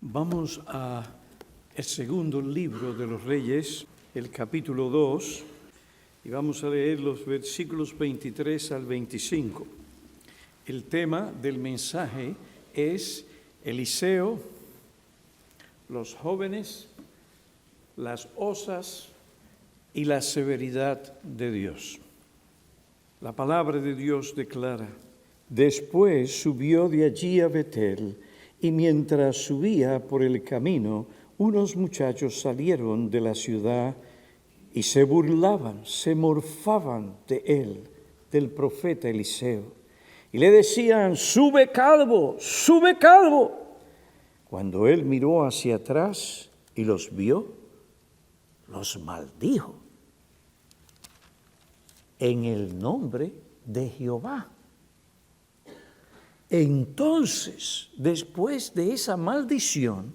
Vamos a el segundo libro de los Reyes, el capítulo 2, y vamos a leer los versículos 23 al 25. El tema del mensaje es Eliseo, los jóvenes, las osas y la severidad de Dios. La palabra de Dios declara: después subió de allí a Betel, y mientras subía por el camino, unos muchachos salieron de la ciudad y se burlaban, se morfaban de él, del profeta Eliseo, y le decían: sube calvo, sube calvo. Cuando él miró hacia atrás y los vio, los maldijo en el nombre de Jehová. Entonces, después de esa maldición,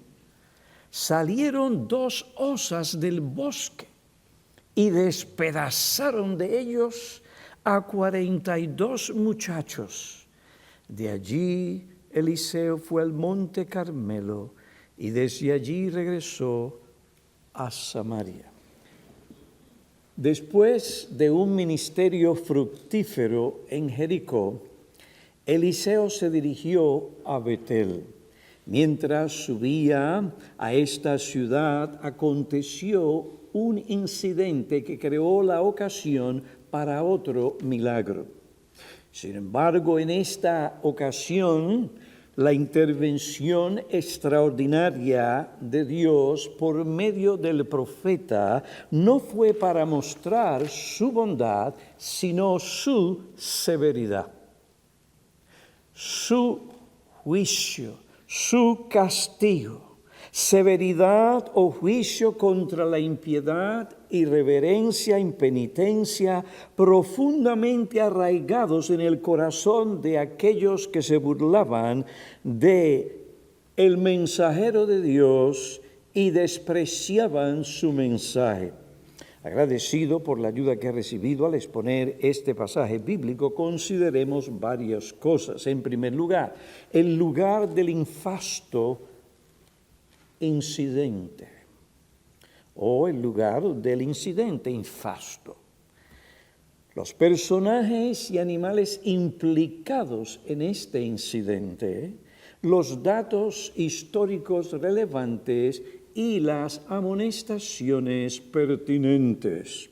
salieron dos osas del bosque y despedazaron de ellos a 42 muchachos. De allí Eliseo fue al monte Carmelo y desde allí regresó a Samaria. Después de un ministerio fructífero en Jericó, Eliseo se dirigió a Betel. Mientras subía a esta ciudad, aconteció un incidente que creó la ocasión para otro milagro. Sin embargo, en esta ocasión, la intervención extraordinaria de Dios por medio del profeta no fue para mostrar su bondad, sino su severidad, su juicio, su castigo, severidad o juicio contra la impiedad, irreverencia, impenitencia, profundamente arraigados en el corazón de aquellos que se burlaban de el mensajero de Dios y despreciaban su mensaje. Agradecido por la ayuda que he recibido al exponer este pasaje bíblico, consideremos varias cosas. En primer lugar, el lugar del infasto incidente, o el lugar del incidente infasto. Los personajes y animales implicados en este incidente, los datos históricos relevantes y las amonestaciones pertinentes.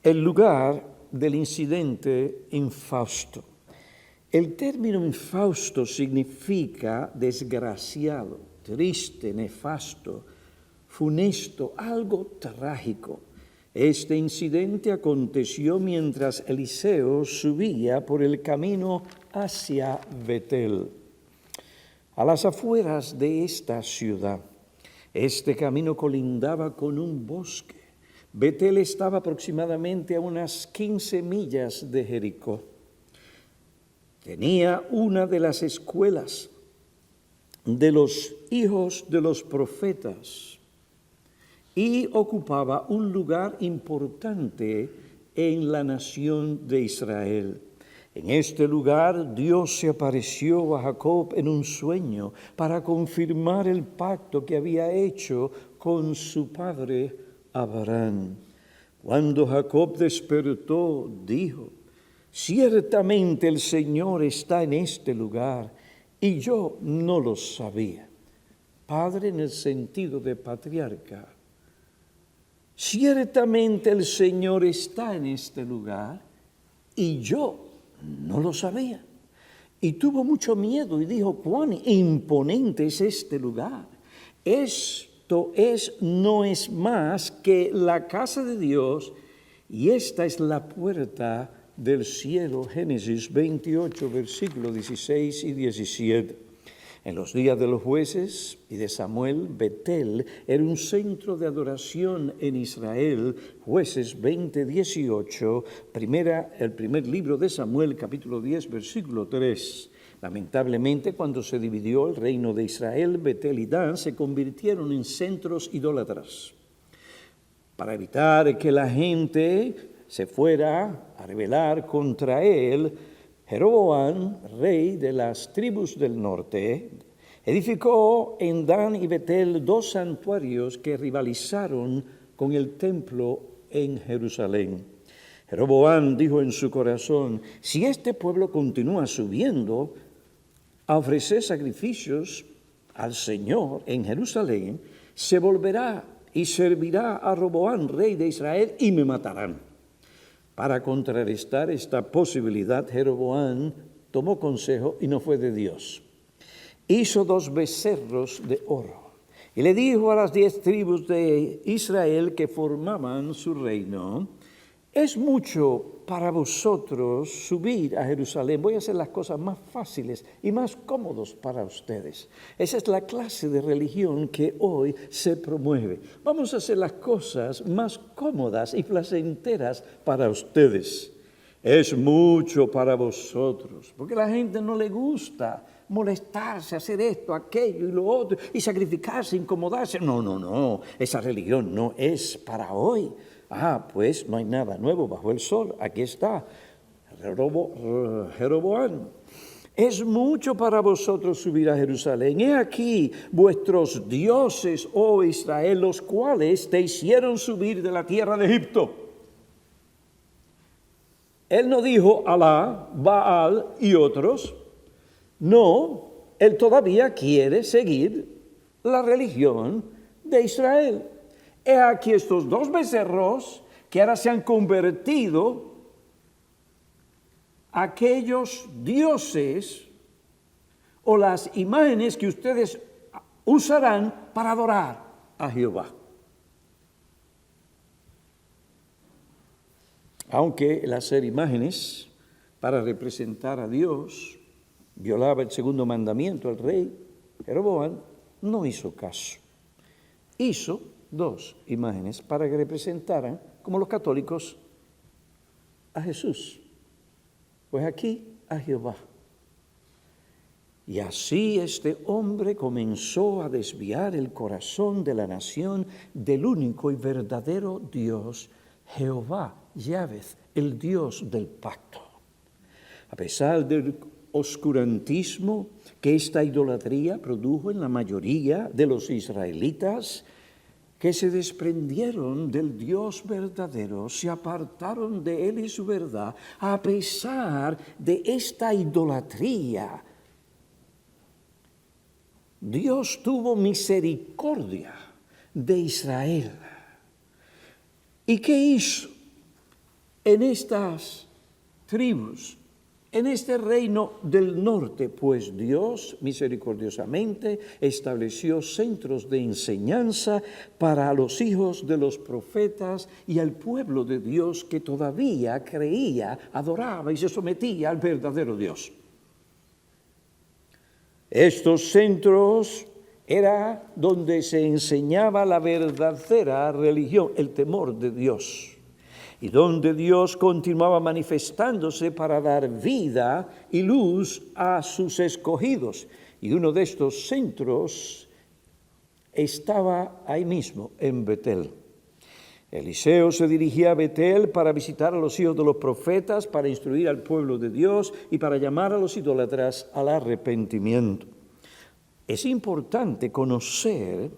El lugar del incidente infausto. El término infausto significa desgraciado, triste, nefasto, funesto, algo trágico. Este incidente aconteció mientras Eliseo subía por el camino hacia Betel, a las afueras de esta ciudad. Este camino colindaba con un bosque. Betel estaba aproximadamente a unas 15 millas de Jericó. Tenía una de las escuelas de los hijos de los profetas y ocupaba un lugar importante en la nación de Israel. En este lugar Dios se apareció a Jacob en un sueño para confirmar el pacto que había hecho con su padre Abraham. Cuando Jacob despertó, dijo: ciertamente el Señor está en este lugar y yo no lo sabía. Padre en el sentido de patriarca. Ciertamente el Señor está en este lugar y yo no lo sabía. Y tuvo mucho miedo y dijo: cuán imponente es este lugar. Esto no es más que la casa de Dios y esta es la puerta del cielo. Génesis 28, versículos 16 y 17. En los días de los jueces y de Samuel, Betel era un centro de adoración en Israel. Jueces 20, 18, el primer libro de Samuel, capítulo 10, versículo 3. Lamentablemente, cuando se dividió el reino de Israel, Betel y Dan se convirtieron en centros idólatras. Para evitar que la gente se fuera a rebelar contra él, Jeroboam, rey de las tribus del norte, Edificó en Dan y Betel 2 santuarios que rivalizaron con el templo en Jerusalén. Jeroboam dijo en su corazón: si este pueblo continúa subiendo a ofrecer sacrificios al Señor en Jerusalén, se volverá y servirá a Roboam, rey de Israel, y me matarán. Para contrarrestar esta posibilidad, Jeroboam tomó consejo y no fue de Dios. Hizo 2 becerros de oro y le dijo a las 10 tribus de Israel que formaban su reino: es mucho para vosotros subir a Jerusalén. Voy a hacer las cosas más fáciles y más cómodos para ustedes. Esa es la clase de religión que hoy se promueve. Vamos a hacer las cosas más cómodas y placenteras para ustedes. Es mucho para vosotros, porque a la gente no le gusta molestarse, hacer esto, aquello y lo otro, y sacrificarse, incomodarse. No, esa religión no es para hoy. Pues no hay nada nuevo bajo el sol. Aquí está Jeroboam. Es mucho para vosotros subir a Jerusalén. He aquí vuestros dioses, oh Israel, los cuales te hicieron subir de la tierra de Egipto. Él no dijo Alá, Baal y otros. No, él todavía quiere seguir la religión de Israel. He aquí estos 2 becerros que ahora se han convertido aquellos dioses o las imágenes que ustedes usarán para adorar a Jehová. Aunque el hacer imágenes para representar a Dios violaba el 2º mandamiento, el rey Jeroboam no hizo caso. Hizo 2 imágenes para que representaran, como los católicos, a Jesús. Pues aquí a Jehová. Y así este hombre comenzó a desviar el corazón de la nación del único y verdadero Dios, Jehová, Yahvé, el Dios del pacto. A pesar del oscurantismo que esta idolatría produjo en la mayoría de los israelitas, que se desprendieron del Dios verdadero, se apartaron de Él y su verdad, a pesar de esta idolatría, Dios tuvo misericordia de Israel. ¿Y qué hizo en estas tribus, en este reino del norte? Pues Dios misericordiosamente estableció centros de enseñanza para los hijos de los profetas y al pueblo de Dios que todavía creía, adoraba y se sometía al verdadero Dios. Estos centros era donde se enseñaba la verdadera religión, el temor de Dios, y donde Dios continuaba manifestándose para dar vida y luz a sus escogidos. Y uno de estos centros estaba ahí mismo, en Betel. Eliseo se dirigía a Betel para visitar a los hijos de los profetas, para instruir al pueblo de Dios y para llamar a los idólatras al arrepentimiento. Es importante conocer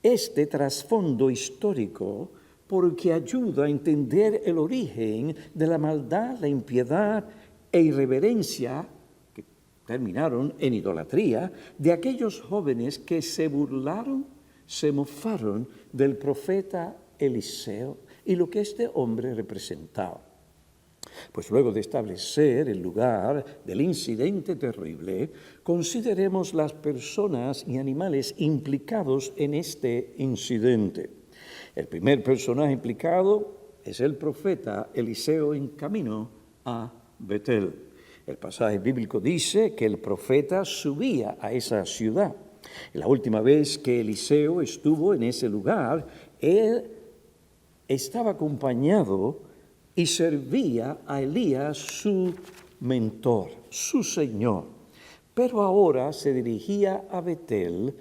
este trasfondo histórico porque ayuda a entender el origen de la maldad, la impiedad e irreverencia que terminaron en idolatría de aquellos jóvenes que se burlaron, se mofaron del profeta Eliseo y lo que este hombre representaba. Pues luego de establecer el lugar del incidente terrible, consideremos las personas y animales implicados en este incidente. El primer personaje implicado es el profeta Eliseo en camino a Betel. El pasaje bíblico dice que el profeta subía a esa ciudad. La última vez que Eliseo estuvo en ese lugar, él estaba acompañado y servía a Elías, su mentor, su señor. Pero ahora se dirigía a Betel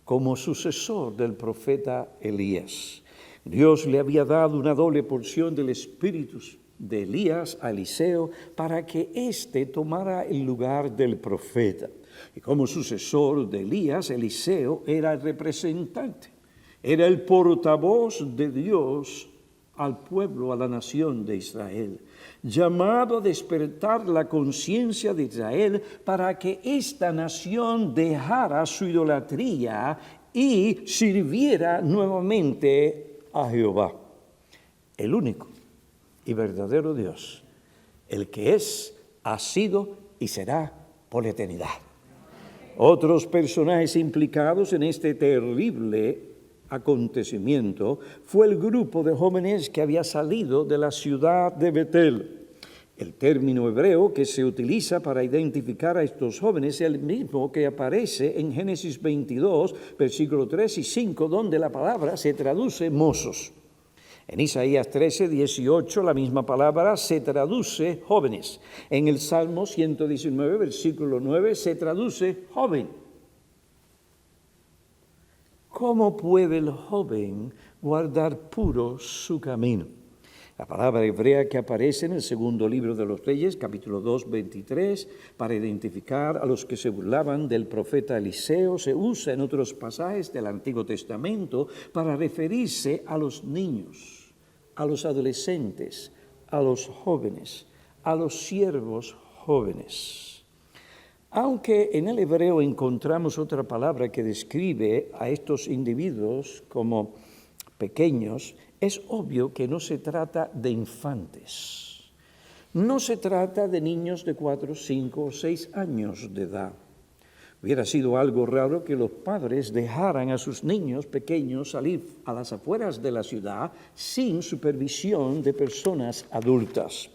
como sucesor del profeta Elías. Dios le había dado una doble porción del Espíritu de Elías a Eliseo para que éste tomara el lugar del profeta. Y como sucesor de Elías, Eliseo era el representante, era el portavoz de Dios al pueblo, a la nación de Israel, llamado a despertar la conciencia de Israel para que esta nación dejara su idolatría y sirviera nuevamente a Jehová, el único y verdadero Dios, el que es, ha sido y será por la eternidad. Otros personajes implicados en este terrible acontecimiento fue el grupo de jóvenes que había salido de la ciudad de Betel. El término hebreo que se utiliza para identificar a estos jóvenes es el mismo que aparece en Génesis 22, versículos 3 y 5, donde la palabra se traduce mozos. En Isaías 13, 18, la misma palabra se traduce jóvenes. En el Salmo 119, versículo 9, se traduce joven. ¿Cómo puede el joven guardar puro su camino? La palabra hebrea que aparece en el segundo libro de los Reyes, capítulo 2, 23, para identificar a los que se burlaban del profeta Eliseo, se usa en otros pasajes del Antiguo Testamento para referirse a los niños, a los adolescentes, a los jóvenes, a los siervos jóvenes. Aunque en el hebreo encontramos otra palabra que describe a estos individuos como pequeños, es obvio que no se trata de infantes. No se trata de niños de 4, 5 o 6 años de edad. Hubiera sido algo raro que los padres dejaran a sus niños pequeños salir a las afueras de la ciudad sin supervisión de personas adultas.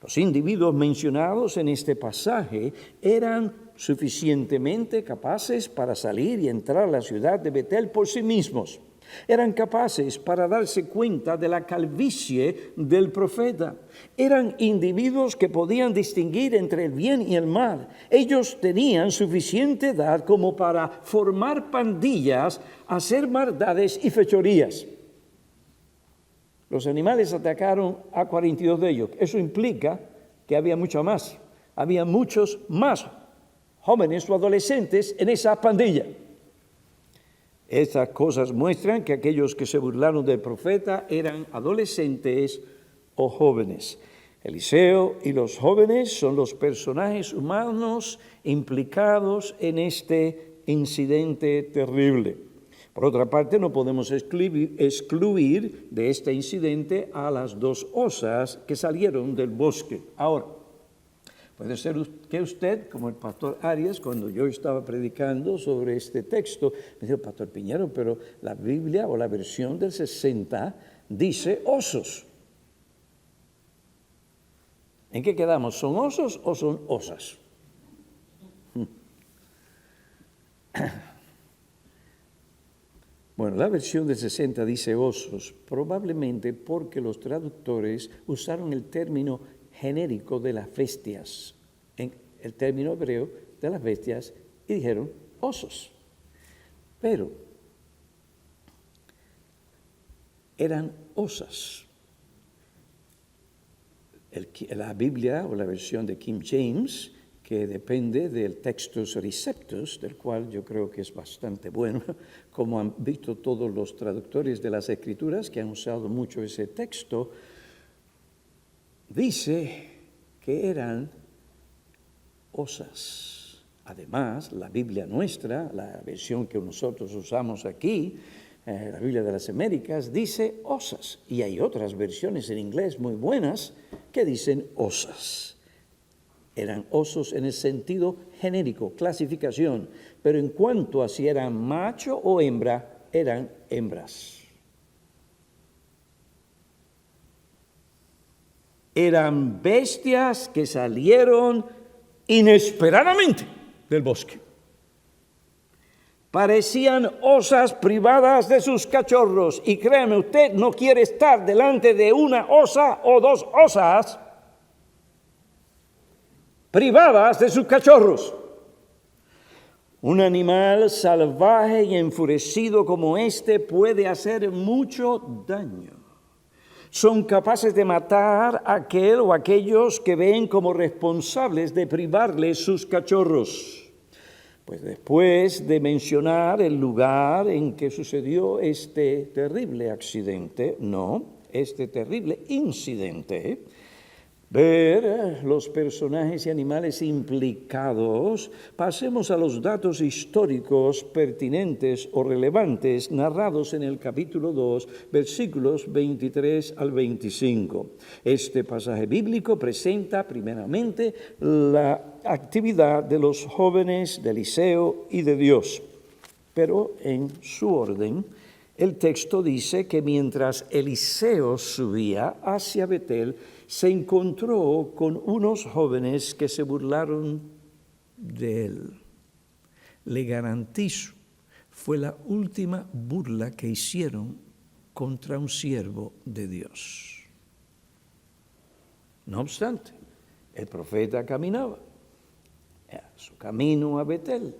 Los individuos mencionados en este pasaje eran suficientemente capaces para salir y entrar a la ciudad de Betel por sí mismos. Eran capaces para darse cuenta de la calvicie del profeta. Eran individuos que podían distinguir entre el bien y el mal. Ellos tenían suficiente edad como para formar pandillas, hacer maldades y fechorías. Los animales atacaron a 42 de ellos. Eso implica que había mucho más. Había muchos más jóvenes o adolescentes en esa pandilla. Estas cosas muestran que aquellos que se burlaron del profeta eran adolescentes o jóvenes. Eliseo y los jóvenes son los personajes humanos implicados en este incidente terrible. Por otra parte, no podemos excluir de este incidente a las 2 osas que salieron del bosque. Ahora, puede ser que usted, como el pastor Arias, cuando yo estaba predicando sobre este texto, me dijo, Pastor Piñero, pero la Biblia o la versión del 60 dice osos. ¿En qué quedamos? ¿Son osos o son osas? Bueno, la versión del 60 dice osos, probablemente porque los traductores usaron el término genérico de las bestias, en el término hebreo de las bestias, y dijeron osos. Pero eran osas. La Biblia o la versión de King James, que depende del Textus Receptus, del cual yo creo que es bastante bueno, como han visto todos los traductores de las Escrituras que han usado mucho ese texto, dice que eran osas. Además, la Biblia nuestra, la versión que nosotros usamos aquí, la Biblia de las Américas, dice osas. Y hay otras versiones en inglés muy buenas que dicen osas. Eran osos en el sentido genérico, clasificación, pero en cuanto a si eran macho o hembra, eran hembras. Eran bestias que salieron inesperadamente del bosque. Parecían osas privadas de sus cachorros. Y créame, usted no quiere estar delante de una osa o 2 osas privadas de sus cachorros. Un animal salvaje y enfurecido como este puede hacer mucho daño. son capaces de matar a aquel o aquellos que ven como responsables de privarles sus cachorros. Pues después de mencionar el lugar en que sucedió este terrible incidente, ver los personajes y animales implicados, pasemos a los datos históricos pertinentes o relevantes narrados en el capítulo 2, versículos 23 al 25. Este pasaje bíblico presenta primeramente la actividad de los jóvenes de Eliseo y de Dios, pero en su orden. El texto dice que mientras Eliseo subía hacia Betel, se encontró con unos jóvenes que se burlaron de él. Le garantizo, fue la última burla que hicieron contra un siervo de Dios. No obstante, el profeta caminaba a su camino a Betel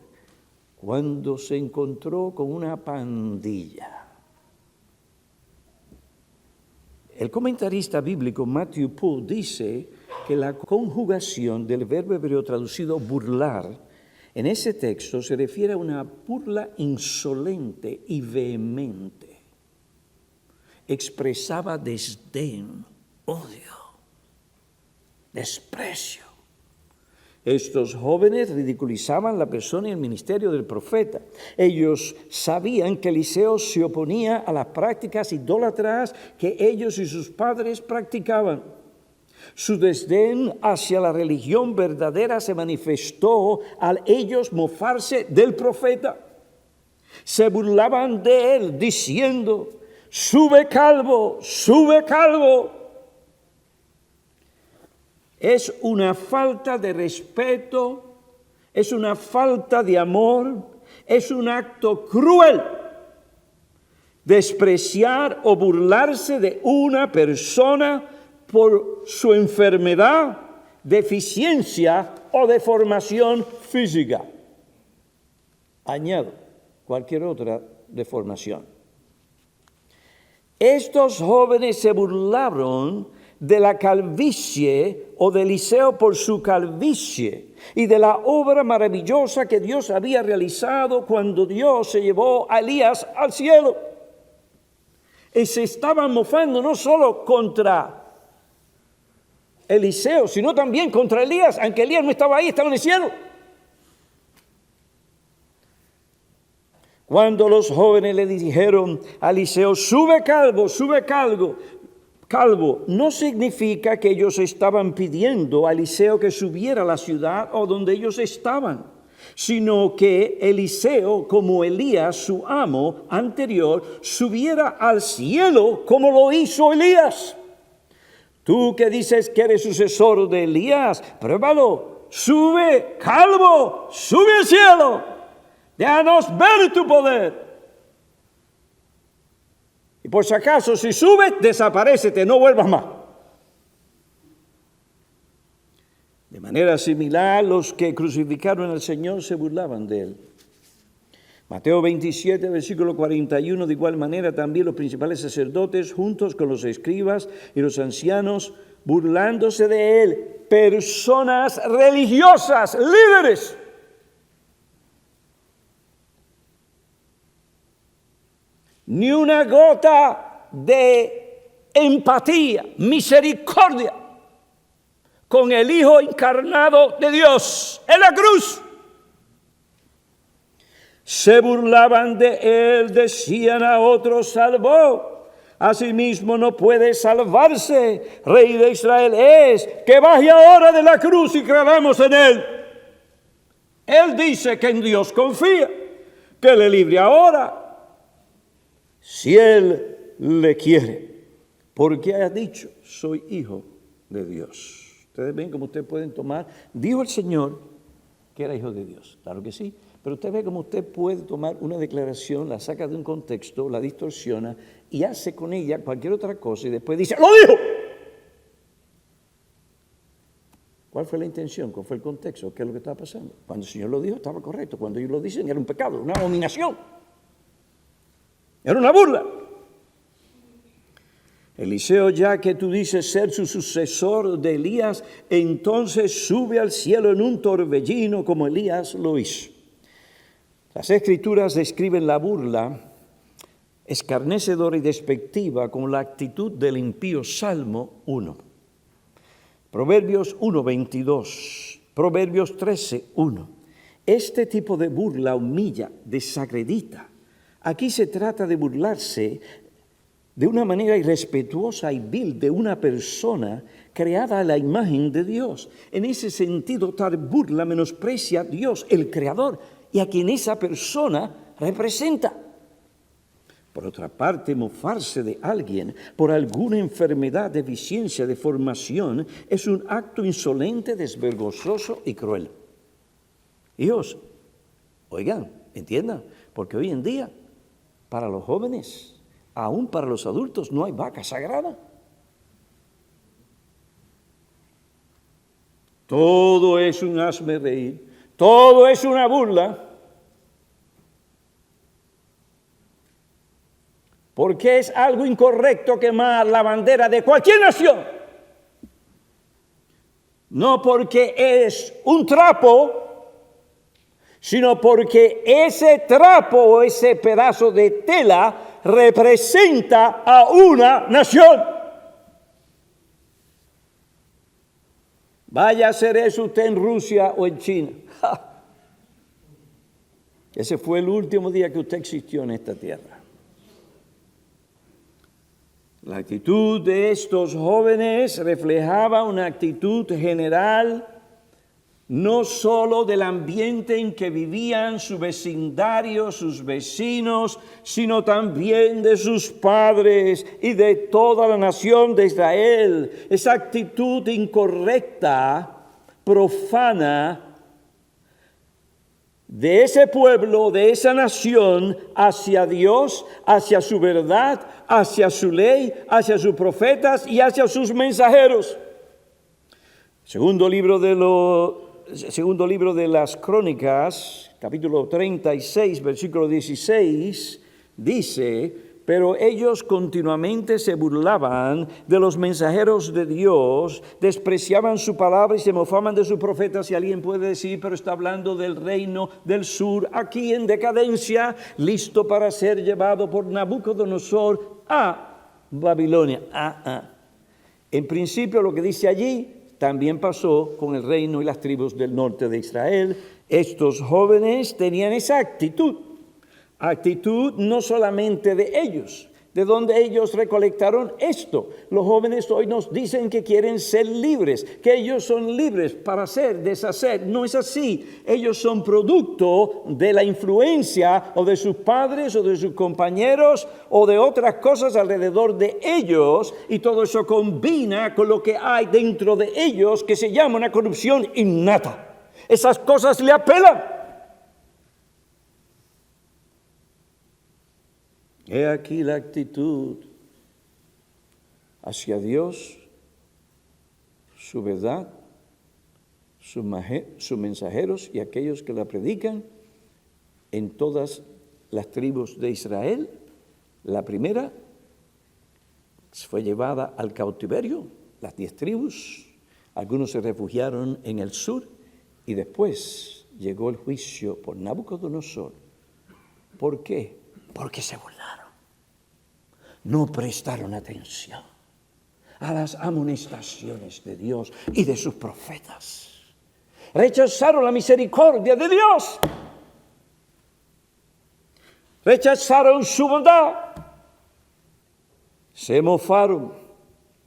cuando se encontró con una pandilla. El comentarista bíblico Matthew Poole dice que la conjugación del verbo hebreo traducido burlar en ese texto se refiere a una burla insolente y vehemente. Expresaba desdén, odio, desprecio. Estos jóvenes ridiculizaban la persona y el ministerio del profeta. Ellos sabían que Eliseo se oponía a las prácticas idólatras que ellos y sus padres practicaban. Su desdén hacia la religión verdadera se manifestó al ellos mofarse del profeta. Se burlaban de él diciendo: "Sube calvo, sube calvo". Es una falta de respeto, es una falta de amor, es un acto cruel despreciar o burlarse de una persona por su enfermedad, deficiencia o deformación física. Añado cualquier otra deformación. Estos jóvenes se burlaron de la calvicie o de Eliseo por su calvicie y de la obra maravillosa que Dios había realizado cuando Dios se llevó a Elías al cielo. Y se estaban mofando no solo contra Eliseo, sino también contra Elías, aunque Elías no estaba ahí, estaba en el cielo. Cuando los jóvenes le dijeron a Eliseo: "Sube calvo, sube calvo", no significa que ellos estaban pidiendo a Eliseo que subiera a la ciudad o donde ellos estaban, sino que Eliseo, como Elías, su amo anterior, subiera al cielo como lo hizo Elías. Tú que dices que eres sucesor de Elías, pruébalo. Sube calvo, sube al cielo. Déjanos ver tu poder. Y por si acaso, si subes, desaparécete, no vuelvas más. De manera similar, los que crucificaron al Señor se burlaban de él. Mateo 27, versículo 41, de igual manera también los principales sacerdotes, juntos con los escribas y los ancianos, burlándose de él, personas religiosas, líderes. Ni una gota de empatía, misericordia con el Hijo encarnado de Dios en la cruz. Se burlaban de él, decían a otros: "Salvó, asimismo no puede salvarse. Rey de Israel es, que baje ahora de la cruz y creamos en él". Él dice que en Dios confía, que le libre ahora, si él le quiere, porque ha dicho: "Soy hijo de Dios". Ustedes ven cómo ustedes pueden tomar, dijo el Señor que era hijo de Dios, claro que sí, pero usted ve cómo usted puede tomar una declaración, la saca de un contexto, la distorsiona y hace con ella cualquier otra cosa y después dice: "¡Lo dijo!". ¿Cuál fue la intención? ¿Cuál fue el contexto? ¿Qué es lo que estaba pasando? Cuando el Señor lo dijo, estaba correcto. Cuando ellos lo dicen, era un pecado, una abominación. Era una burla. Eliseo, ya que tú dices ser su sucesor de Elías, entonces sube al cielo en un torbellino como Elías lo hizo. Las Escrituras describen la burla escarnecedora y despectiva como la actitud del impío. Salmo 1. Proverbios 1:22. Proverbios 13:1. Este tipo de burla humilla, desacredita. Aquí se trata de burlarse de una manera irrespetuosa y vil de una persona creada a la imagen de Dios. En ese sentido, tal burla menosprecia a Dios, el Creador, y a quien esa persona representa. Por otra parte, mofarse de alguien por alguna enfermedad, deficiencia, deformación, es un acto insolente, desvergonzoso y cruel. Hijos, oigan, entiendan, porque hoy en día, para los jóvenes, aún para los adultos, no hay vaca sagrada. Todo es un hazme reír, todo es una burla. Porque es algo incorrecto quemar la bandera de cualquier nación. No porque es un trapo, sino porque ese trapo o ese pedazo de tela representa a una nación. Vaya a hacer eso usted en Rusia o en China. ¡Ja! Ese fue el último día que usted existió en esta tierra. La actitud de estos jóvenes reflejaba una actitud general, no solo del ambiente en que vivían, su vecindario, sus vecinos, sino también de sus padres y de toda la nación de Israel. Esa actitud incorrecta, profana, de ese pueblo, de esa nación, hacia Dios, hacia su verdad, hacia su ley, hacia sus profetas y hacia sus mensajeros. Segundo libro de las Crónicas, capítulo 36, versículo 16, dice: pero ellos continuamente se burlaban de los mensajeros de Dios, despreciaban su palabra y se mofaban de sus profetas. Y alguien puede decir, pero está hablando del reino del sur, aquí en decadencia, listo para ser llevado por Nabucodonosor a Babilonia. En principio lo que dice allí también pasó con el reino y las tribus del norte de Israel. Estos jóvenes tenían esa actitud no solamente de ellos, de donde ellos recolectaron esto. Los jóvenes hoy nos dicen que quieren ser libres, que ellos son libres para hacer, deshacer. No es así. Ellos son producto de la influencia o de sus padres o de sus compañeros o de otras cosas alrededor de ellos, y todo eso combina con lo que hay dentro de ellos, que se llama una corrupción innata. Esas cosas le apelan. He aquí la actitud hacia Dios, su verdad, sus mensajeros y aquellos que la predican en todas las tribus de Israel. La primera fue llevada al cautiverio, las 10 tribus. Algunos se refugiaron en el sur y después llegó el juicio por Nabucodonosor. ¿Por qué? Porque se burlaron. No prestaron atención a las amonestaciones de Dios y de sus profetas. Rechazaron la misericordia de Dios. Rechazaron su bondad. Se mofaron,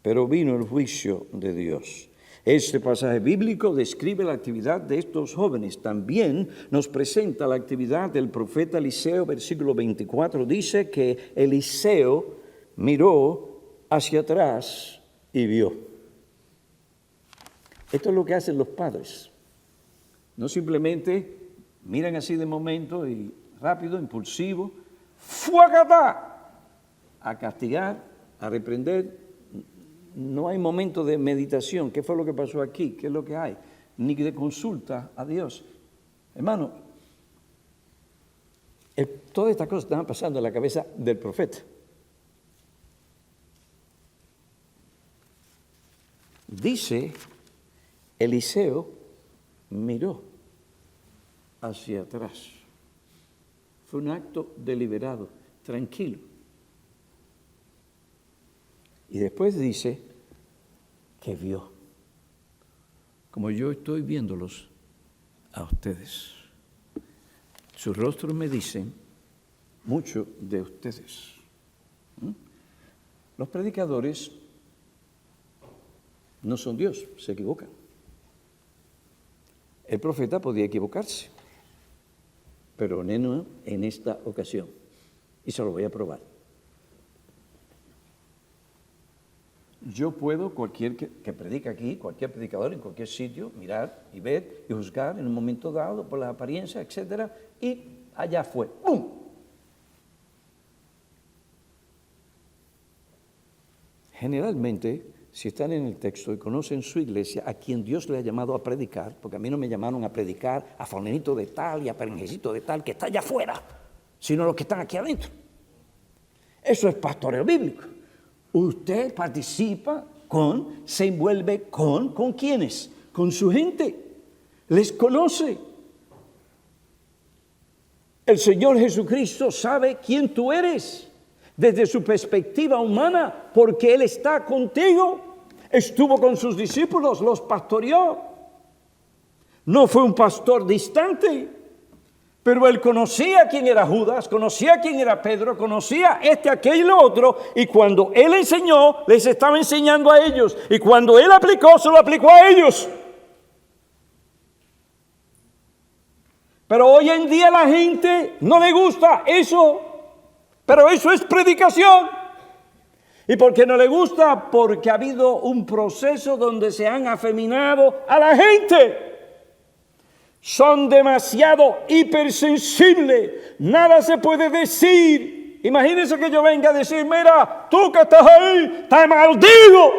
pero vino el juicio de Dios. Este pasaje bíblico describe la actividad de estos jóvenes. También nos presenta la actividad del profeta Eliseo. Versículo 24 dice que Eliseo miró hacia atrás y vio. Esto es lo que hacen los padres. No simplemente miran así de momento y rápido, impulsivo, ¡fuacatá!, a castigar, a reprender. No hay momento de meditación. ¿Qué fue lo que pasó aquí? ¿Qué es lo que hay? Ni de consulta a Dios. Hermano, todas estas cosas estaban pasando en la cabeza del profeta. Dice, Eliseo miró hacia atrás. Fue un acto deliberado, tranquilo. Y después dice que vio, como yo estoy viéndolos a ustedes. Sus rostros me dicen mucho de ustedes. Los predicadores no son Dios, se equivocan. El profeta podía equivocarse, pero no en esta ocasión. Y se lo voy a probar. Yo puedo, cualquier que predica aquí, cualquier predicador en cualquier sitio, mirar y ver y juzgar en un momento dado por la apariencia, etcétera, y allá fue. ¡Bum! Generalmente, si están en el texto y conocen su iglesia, a quien Dios le ha llamado a predicar, porque a mí no me llamaron a predicar a fulanito de tal y a perenjecito de tal que está allá afuera, sino los que están aquí adentro. Eso es pastoreo bíblico. Usted participa se envuelve ¿con quiénes? Con su gente. Les conoce. El Señor Jesucristo sabe quién tú eres desde su perspectiva humana, porque Él está contigo. Estuvo con sus discípulos, los pastoreó. No fue un pastor distante, pero Él conocía quién era Judas, conocía quién era Pedro, conocía aquel y lo otro, y cuando Él enseñó, les estaba enseñando a ellos, y cuando Él aplicó, se lo aplicó a ellos. Pero hoy en día la gente no le gusta eso, pero eso es predicación. ¿Y por qué no le gusta? Porque ha habido un proceso donde se han afeminado a la gente. Son demasiado hipersensibles. Nada se puede decir. Imagínense que yo venga a decir, mira, tú que estás ahí, estás maldito.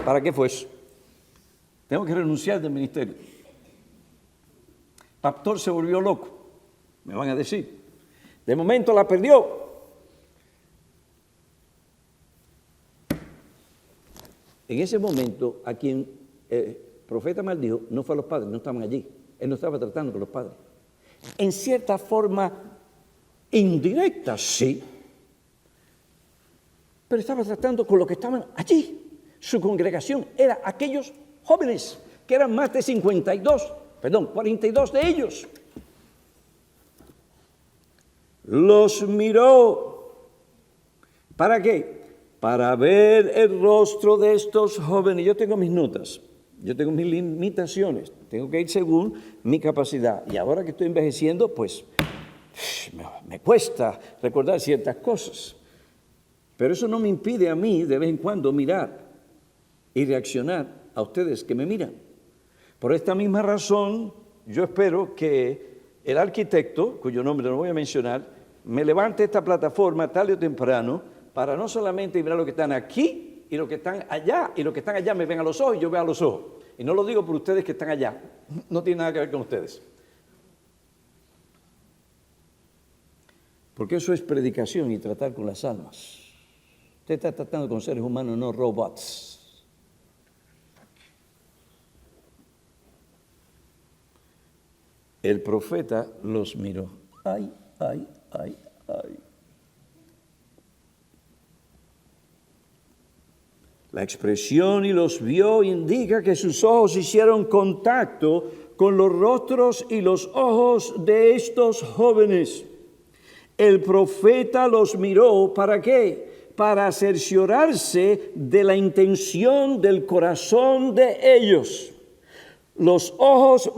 ¿Para qué fue eso? Tengo que renunciar del ministerio. El pastor se volvió loco, me van a decir. De momento la perdió. En ese momento, a quien el profeta maldijo no fue a los padres, no estaban allí. Él no estaba tratando con los padres. En cierta forma indirecta, sí, pero estaba tratando con los que estaban allí. Su congregación era aquellos jóvenes, que eran más de 42 de ellos. Los miró. ¿Para qué? Para ver el rostro de estos jóvenes. Yo tengo mis notas, yo tengo mis limitaciones, tengo que ir según mi capacidad. Y ahora que estoy envejeciendo, pues me cuesta recordar ciertas cosas. Pero eso no me impide a mí de vez en cuando mirar y reaccionar a ustedes que me miran. Por esta misma razón, yo espero que el arquitecto, cuyo nombre no voy a mencionar, me levante esta plataforma tarde o temprano para no solamente mirar los que están aquí y los que están allá, y los que están allá me ven a los ojos y yo veo a los ojos. Y no lo digo por ustedes que están allá, no tiene nada que ver con ustedes. Porque eso es predicación y tratar con las almas. Usted está tratando con seres humanos, no robots. El profeta los miró. Ay, ay, ay, ay. La expresión "y los vio" indica que sus ojos hicieron contacto con los rostros y los ojos de estos jóvenes. El profeta los miró, ¿para qué? Para cerciorarse de la intención del corazón de ellos. Los ojos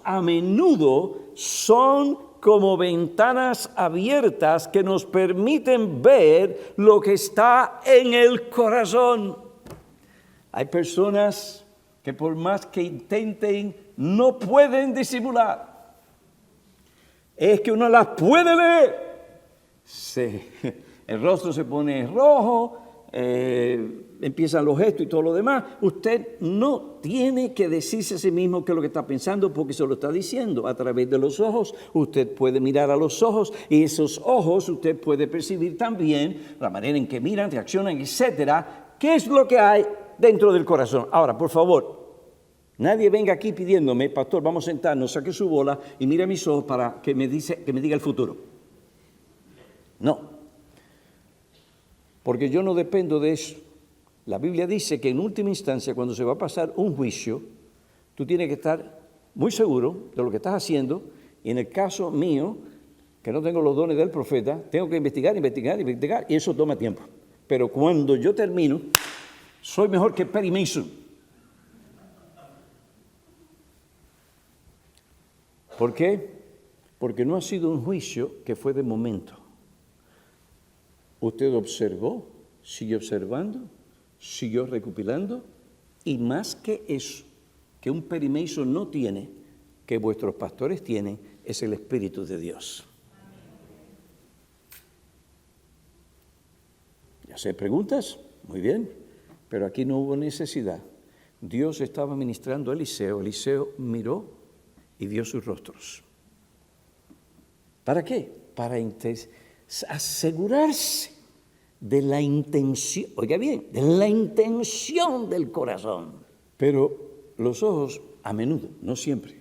a menudo son como ventanas abiertas que nos permiten ver lo que está en el corazón. Hay personas que por más que intenten no pueden disimular. Es que uno las puede leer. El rostro se pone rojo, empiezan los gestos y todo lo demás, usted no tiene que decirse a sí mismo qué es lo que está pensando porque se lo está diciendo a través de los ojos. Usted puede mirar a los ojos y esos ojos usted puede percibir también la manera en que miran, reaccionan, etcétera. ¿Qué es lo que hay dentro del corazón? Ahora, por favor, nadie venga aquí pidiéndome, pastor, vamos a sentarnos, saque su bola y mire a mis ojos para que me diga el futuro. No, porque yo no dependo de eso. La Biblia dice que en última instancia, cuando se va a pasar un juicio, tú tienes que estar muy seguro de lo que estás haciendo. Y en el caso mío, que no tengo los dones del profeta, tengo que investigar, y eso toma tiempo. Pero cuando yo termino, soy mejor que Perry Mason. ¿Por qué? Porque no ha sido un juicio que fue de momento. Usted observó, siguió observando, siguió recopilando, y más que eso, que un Perry Mason no tiene, que vuestros pastores tienen, es el Espíritu de Dios. ¿Ya se preguntas? Muy bien, pero aquí no hubo necesidad. Dios estaba ministrando a Eliseo. Eliseo miró y vio sus rostros. ¿Para qué? Para asegurarse de la intención, oiga bien, de la intención del corazón. Pero los ojos, a menudo, no siempre,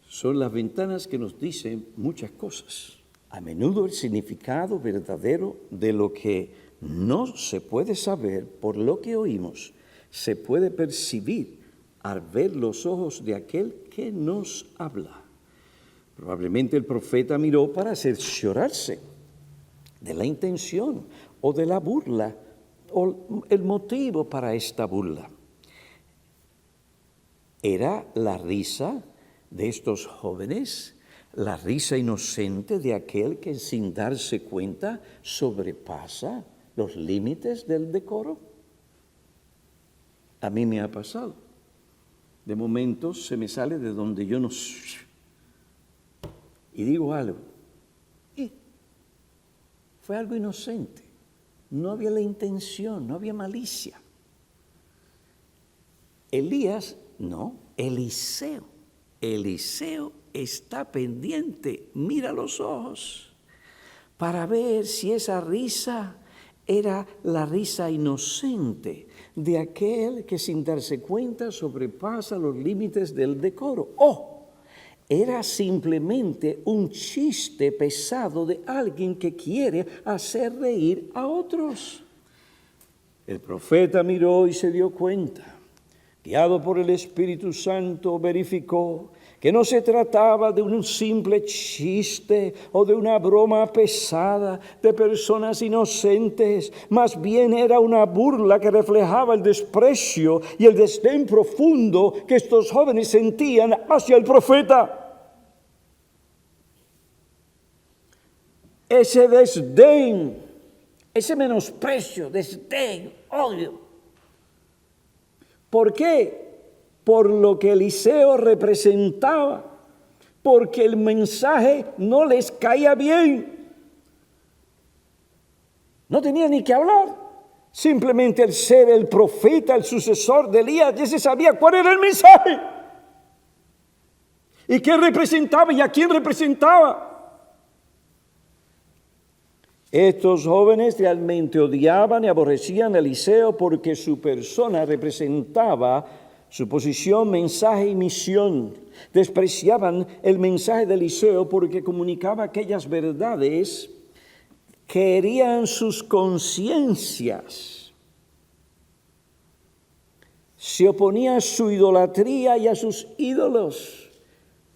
son las ventanas que nos dicen muchas cosas. A menudo el significado verdadero de lo que no se puede saber por lo que oímos, se puede percibir al ver los ojos de aquel que nos habla. Probablemente el profeta miró para cerciorarse de la intención o de la burla o el motivo para esta burla. ¿Era la risa de estos jóvenes, la risa inocente de aquel que sin darse cuenta sobrepasa los límites del decoro? A mí me ha pasado. De momento se me sale de donde yo no... Y digo algo. Y fue algo inocente. No había la intención, no había malicia. Elías, no, Eliseo. Eliseo está pendiente, mira los ojos, para ver si esa risa era la risa inocente de aquel que sin darse cuenta sobrepasa los límites del decoro. ¡Oh! Era simplemente un chiste pesado de alguien que quiere hacer reír a otros. El profeta miró y se dio cuenta. Guiado por el Espíritu Santo, verificó que no se trataba de un simple chiste o de una broma pesada de personas inocentes. Más bien era una burla que reflejaba el desprecio y el desdén profundo que estos jóvenes sentían hacia el profeta. Ese desdén, ese menosprecio, desdén, odio. ¿Por qué? Por lo que Eliseo representaba, porque el mensaje no les caía bien. No tenía ni que hablar. Simplemente el ser el profeta, el sucesor de Elías, ya se sabía cuál era el mensaje. Y qué representaba y a quién representaba. Estos jóvenes realmente odiaban y aborrecían a Eliseo porque su persona representaba su posición, mensaje y misión. Despreciaban el mensaje de Eliseo porque comunicaba aquellas verdades que herían sus conciencias. Se oponía a su idolatría y a sus ídolos,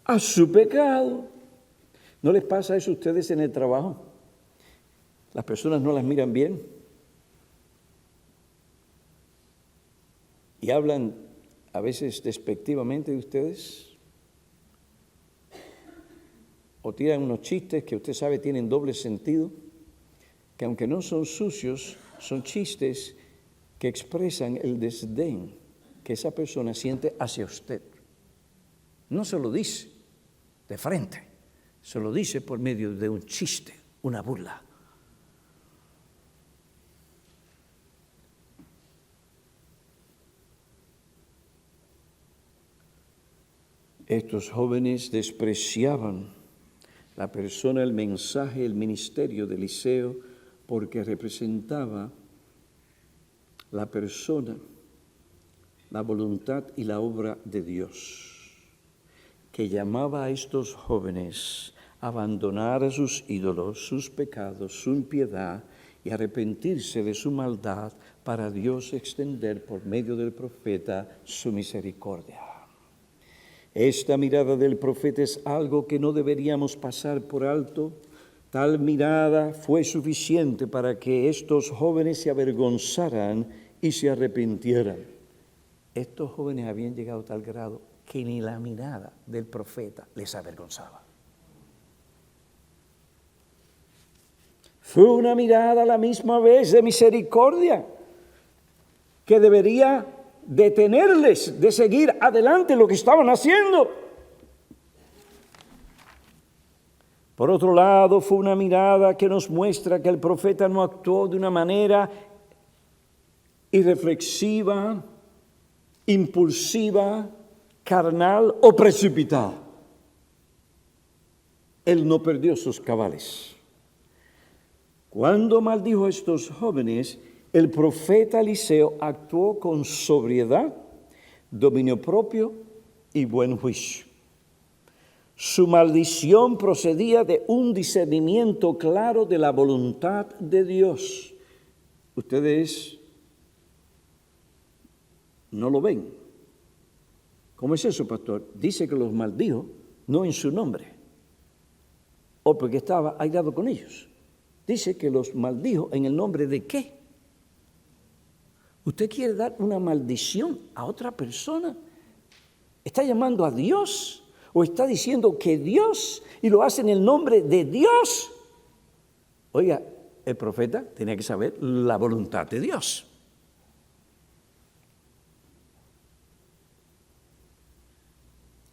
a su pecado. ¿No les pasa eso a ustedes en el trabajo? Las personas no las miran bien y hablan a veces despectivamente de ustedes, o tiran unos chistes que usted sabe tienen doble sentido, que aunque no son sucios, son chistes que expresan el desdén que esa persona siente hacia usted. No se lo dice de frente, se lo dice por medio de un chiste, una burla. Estos jóvenes despreciaban la persona, el mensaje, el ministerio de Eliseo, porque representaba la persona, la voluntad y la obra de Dios, que llamaba a estos jóvenes a abandonar a sus ídolos, sus pecados, su impiedad y arrepentirse de su maldad para Dios extender por medio del profeta su misericordia. Esta mirada del profeta es algo que no deberíamos pasar por alto. Tal mirada fue suficiente para que estos jóvenes se avergonzaran y se arrepintieran. Estos jóvenes habían llegado a tal grado que ni la mirada del profeta les avergonzaba. Fue una mirada a la misma vez de misericordia que debería detenerles de seguir adelante lo que estaban haciendo. Por otro lado, fue una mirada que nos muestra que el profeta no actuó de una manera irreflexiva, impulsiva, carnal o precipitada. Él no perdió sus cabales. Cuando maldijo a estos jóvenes, el profeta Eliseo actuó con sobriedad, dominio propio y buen juicio. Su maldición procedía de un discernimiento claro de la voluntad de Dios. Ustedes no lo ven. ¿Cómo es eso, pastor? Dice que los maldijo, no en su nombre, o porque estaba airado con ellos. Dice que los maldijo en el nombre de ¿qué? ¿Usted quiere dar una maldición a otra persona? ¿Está llamando a Dios? ¿O está diciendo que Dios y lo hace en el nombre de Dios? Oiga, el profeta tenía que saber la voluntad de Dios.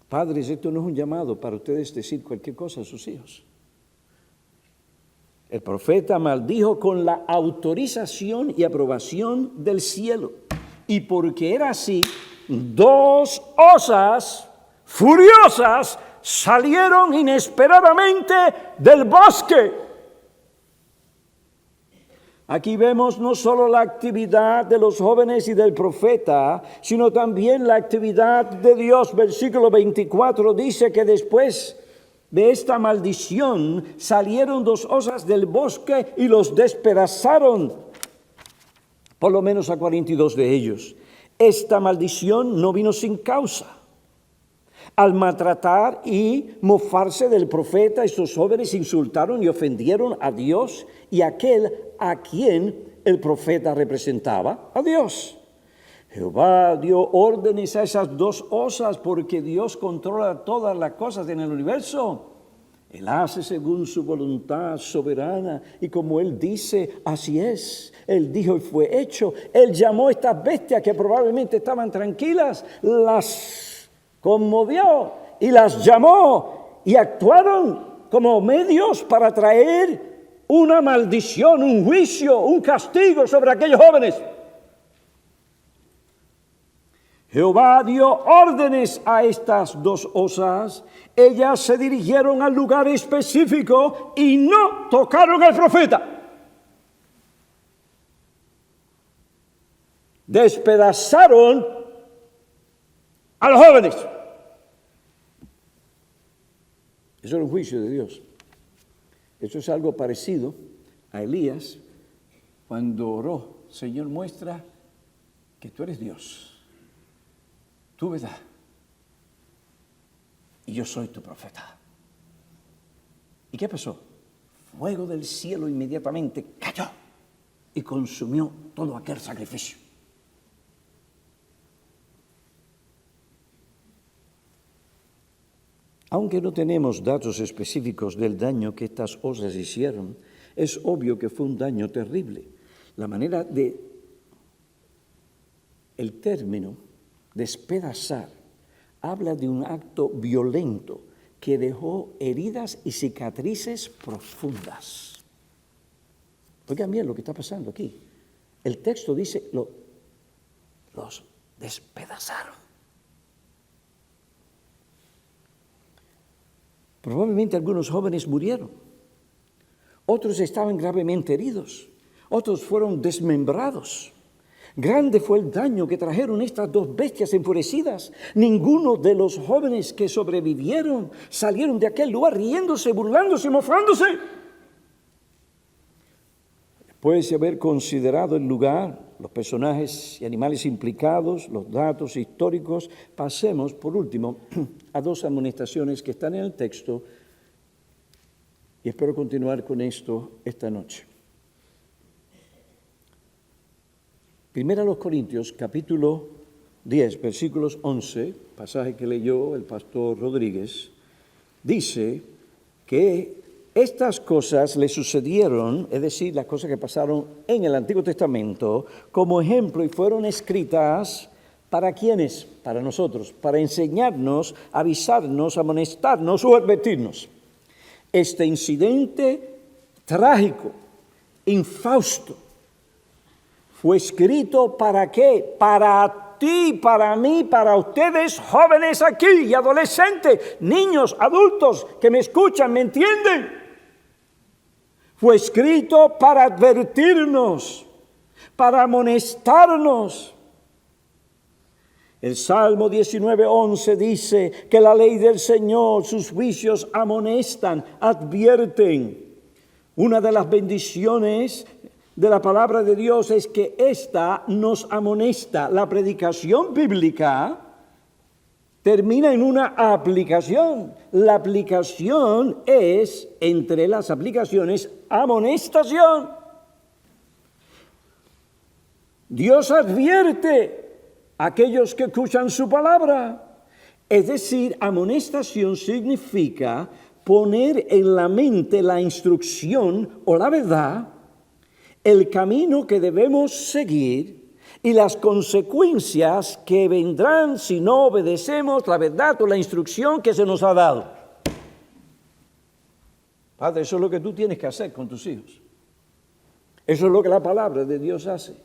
Padres, esto no es un llamado para ustedes decir cualquier cosa a sus hijos. El profeta maldijo con la autorización y aprobación del cielo. Y porque era así, 2 osas furiosas salieron inesperadamente del bosque. Aquí vemos no solo la actividad de los jóvenes y del profeta, sino también la actividad de Dios. Versículo 24 dice que después de esta maldición salieron 2 osas del bosque y los despedazaron, por lo menos a 42 de ellos. Esta maldición no vino sin causa. Al maltratar y mofarse del profeta, estos jóvenes insultaron y ofendieron a Dios y a aquel a quien el profeta representaba, a Dios. Jehová dio órdenes a esas 2 osas porque Dios controla todas las cosas en el universo. Él hace según su voluntad soberana y como Él dice, así es. Él dijo y fue hecho. Él llamó a estas bestias que probablemente estaban tranquilas, las conmovió y las llamó y actuaron como medios para traer una maldición, un juicio, un castigo sobre aquellos jóvenes. Jehová dio órdenes a estas 2 osas. Ellas se dirigieron al lugar específico y no tocaron al profeta. Despedazaron a los jóvenes. Eso era un juicio de Dios. Eso es algo parecido a Elías cuando oró, Señor, muestra que tú eres Dios. Tu verdad, y yo soy tu profeta. ¿Y qué pasó? Fuego del cielo inmediatamente cayó y consumió todo aquel sacrificio. Aunque no tenemos datos específicos del daño que estas osas hicieron, es obvio que fue un daño terrible. La manera de, el término despedazar habla de un acto violento que dejó heridas y cicatrices profundas. Oigan bien lo que está pasando aquí. El texto dice, los despedazaron. Probablemente algunos jóvenes murieron, otros estaban gravemente heridos, otros fueron desmembrados. Grande fue el daño que trajeron estas dos bestias enfurecidas. Ninguno de los jóvenes que sobrevivieron salieron de aquel lugar riéndose, burlándose, mofándose. Después de haber considerado el lugar, los personajes y animales implicados, los datos históricos, pasemos por último a dos amonestaciones que están en el texto y espero continuar con esto esta noche. Primera a los Corintios, capítulo 10, versículos 11, pasaje que leyó el pastor Rodríguez, dice que estas cosas le sucedieron, es decir, las cosas que pasaron en el Antiguo Testamento, como ejemplo y fueron escritas ¿para quiénes? Para nosotros, para enseñarnos, avisarnos, amonestarnos o advertirnos. Este incidente trágico, infausto, fue escrito ¿para qué? Para ti, para mí, para ustedes jóvenes aquí y adolescentes, niños, adultos que me escuchan, ¿me entienden? Fue escrito para advertirnos, para amonestarnos. El Salmo 19:11 dice que la ley del Señor, sus juicios amonestan, advierten. Una de las bendiciones de la palabra de Dios es que ésta nos amonesta. La predicación bíblica termina en una aplicación. La aplicación es, entre las aplicaciones, amonestación. Dios advierte a aquellos que escuchan su palabra. Es decir, amonestación significa poner en la mente la instrucción o la verdad, el camino que debemos seguir y las consecuencias que vendrán si no obedecemos la verdad o la instrucción que se nos ha dado. Padre, eso es lo que tú tienes que hacer con tus hijos. Eso es lo que la palabra de Dios hace.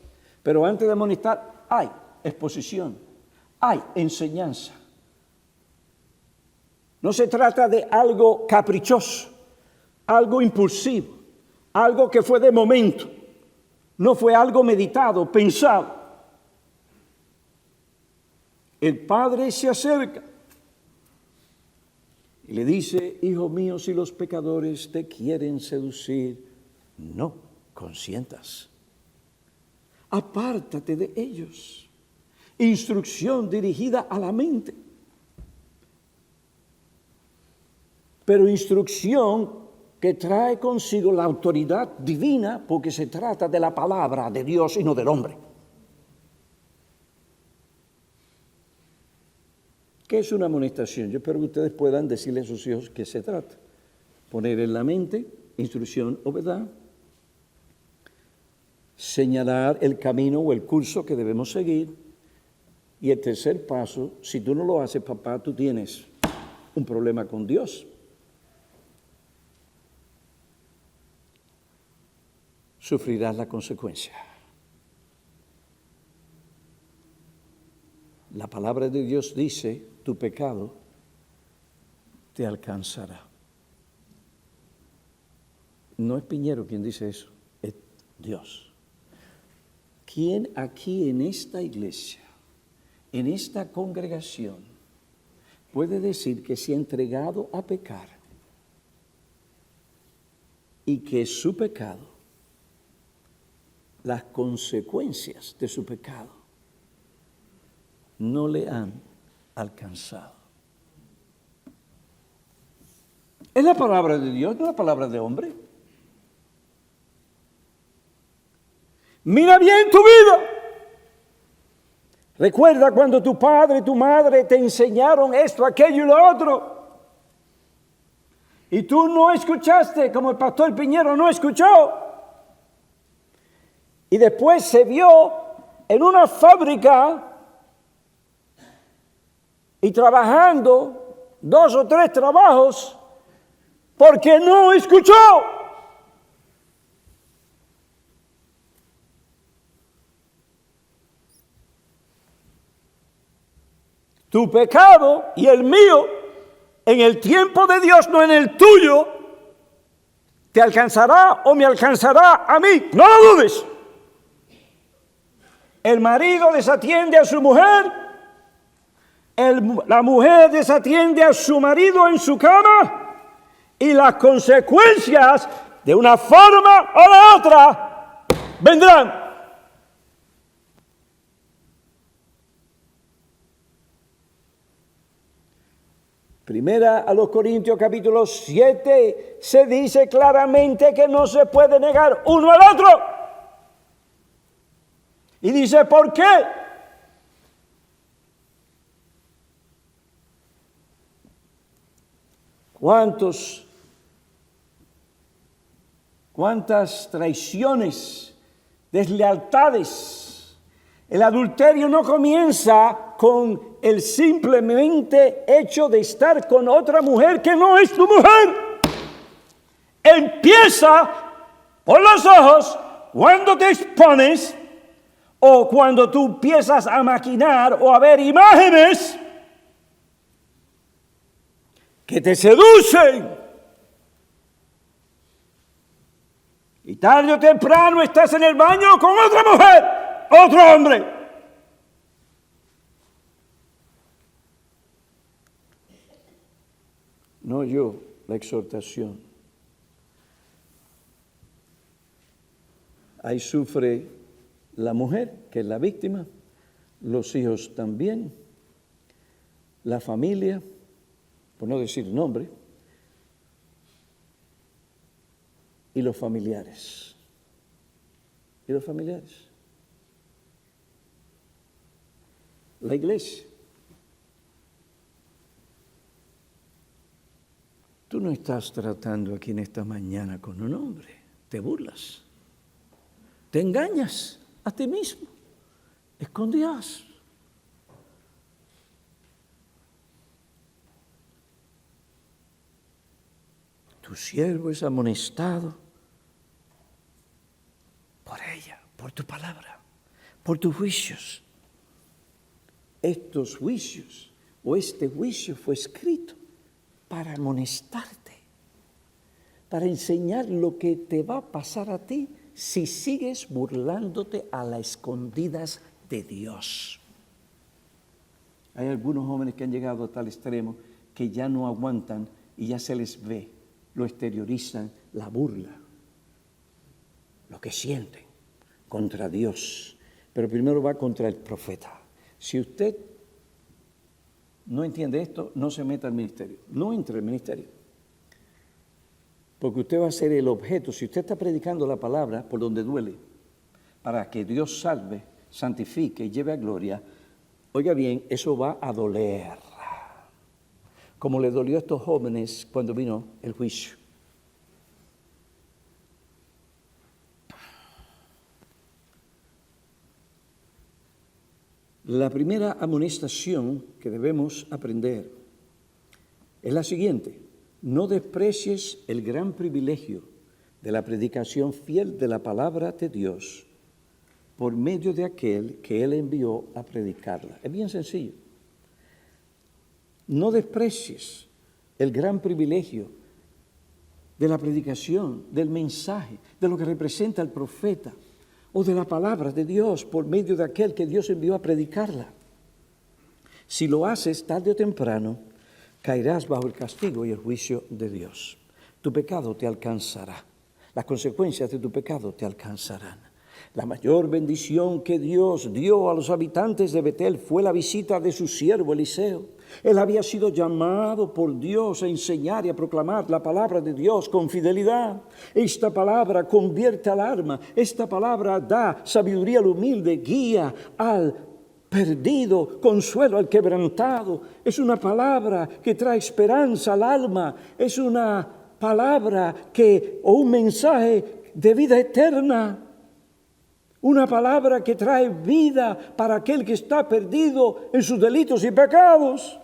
Pero antes de amonestar, hay exposición, hay enseñanza. No se trata de algo caprichoso, algo impulsivo, algo que fue de momento. No fue algo meditado, pensado. El padre se acerca y le dice: hijo mío, si los pecadores te quieren seducir, no consientas. Apártate de ellos. Instrucción dirigida a la mente. Pero instrucción que trae consigo la autoridad divina, porque se trata de la palabra de Dios y no del hombre. ¿Qué es una amonestación? Yo espero que ustedes puedan decirle a sus hijos qué se trata. Poner en la mente instrucción o verdad, señalar el camino o el curso que debemos seguir, y el tercer paso, si tú no lo haces, papá, tú tienes un problema con Dios. Sufrirás la consecuencia. La palabra de Dios dice: tu pecado te alcanzará. No es Piñero quien dice eso, es Dios. ¿Quién aquí en esta iglesia, en esta congregación, puede decir que se ha entregado a pecar y que su pecado, las consecuencias de su pecado, no le han alcanzado? Es la palabra de Dios, no la palabra de hombre. Mira bien tu vida. Recuerda cuando tu padre y tu madre te enseñaron esto, aquello y lo otro. Y tú no escuchaste, como el pastor Piñero no escuchó. Y después se vio en una fábrica y trabajando 2 o 3 trabajos porque no escuchó. Tu pecado y el mío en el tiempo de Dios, no en el tuyo, te alcanzará o me alcanzará a mí. No lo dudes. El marido desatiende a su mujer, la mujer desatiende a su marido en su cama, y las consecuencias de una forma o la otra vendrán. Primera a los Corintios capítulo 7 se dice claramente que no se puede negar uno al otro. Y dice, ¿por qué? ¿Cuántas traiciones, deslealtades? El adulterio no comienza con el simplemente hecho de estar con otra mujer que no es tu mujer. Empieza por los ojos cuando te expones o cuando tú empiezas a maquinar o a ver imágenes que te seducen. Y tarde o temprano estás en el baño con otra mujer, otro hombre. No yo, la exhortación. Ahí sufre la mujer, que es la víctima, los hijos también, la familia, por no decir nombre, y los familiares. ¿Y los familiares? La iglesia. Tú no estás tratando aquí en esta mañana con un hombre, te burlas, te engañas a ti mismo, escondidas. Tu siervo es amonestado por ella, por tu palabra, por tus juicios. Estos juicios o este juicio fue escrito para amonestarte, para enseñar lo que te va a pasar a ti si sigues burlándote a las escondidas de Dios. Hay algunos jóvenes que han llegado a tal extremo que ya no aguantan y ya se les ve, lo exteriorizan, la burla, lo que sienten contra Dios. Pero primero va contra el profeta. Si usted no entiende esto, no se meta al ministerio, no entre al ministerio. Porque usted va a ser el objeto, si usted está predicando la palabra por donde duele, para que Dios salve, santifique y lleve a gloria, oiga bien, eso va a doler. Como le dolió a estos jóvenes cuando vino el juicio. La primera amonestación que debemos aprender es la siguiente: no desprecies el gran privilegio de la predicación fiel de la palabra de Dios por medio de aquel que Él envió a predicarla. Es bien sencillo. No desprecies el gran privilegio de la predicación, del mensaje, de lo que representa el profeta o de la palabra de Dios por medio de aquel que Dios envió a predicarla. Si lo haces tarde o temprano, caerás bajo el castigo y el juicio de Dios. Tu pecado te alcanzará. Las consecuencias de tu pecado te alcanzarán. La mayor bendición que Dios dio a los habitantes de Betel fue la visita de su siervo Eliseo. Él había sido llamado por Dios a enseñar y a proclamar la palabra de Dios con fidelidad. Esta palabra convierte al alma. Esta palabra da sabiduría al humilde, guía al perdido, consuelo al quebrantado. Es una palabra que trae esperanza al alma. Es una palabra o un mensaje de vida eterna. Una palabra que trae vida para aquel que está perdido en sus delitos y pecados.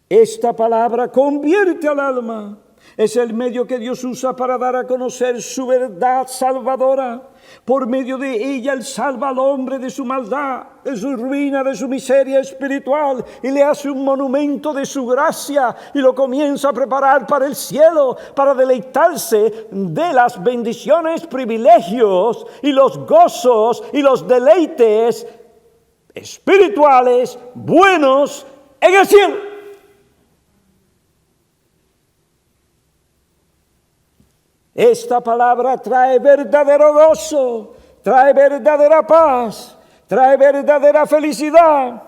Esta palabra convierte al alma. Es el medio que Dios usa para dar a conocer su verdad salvadora. Por medio de ella Él salva al hombre de su maldad, de su ruina, de su miseria espiritual, y le hace un monumento de su gracia y lo comienza a preparar para el cielo, para deleitarse de las bendiciones, privilegios y los gozos y los deleites espirituales buenos en el cielo. Esta palabra trae verdadero gozo, trae verdadera paz, trae verdadera felicidad.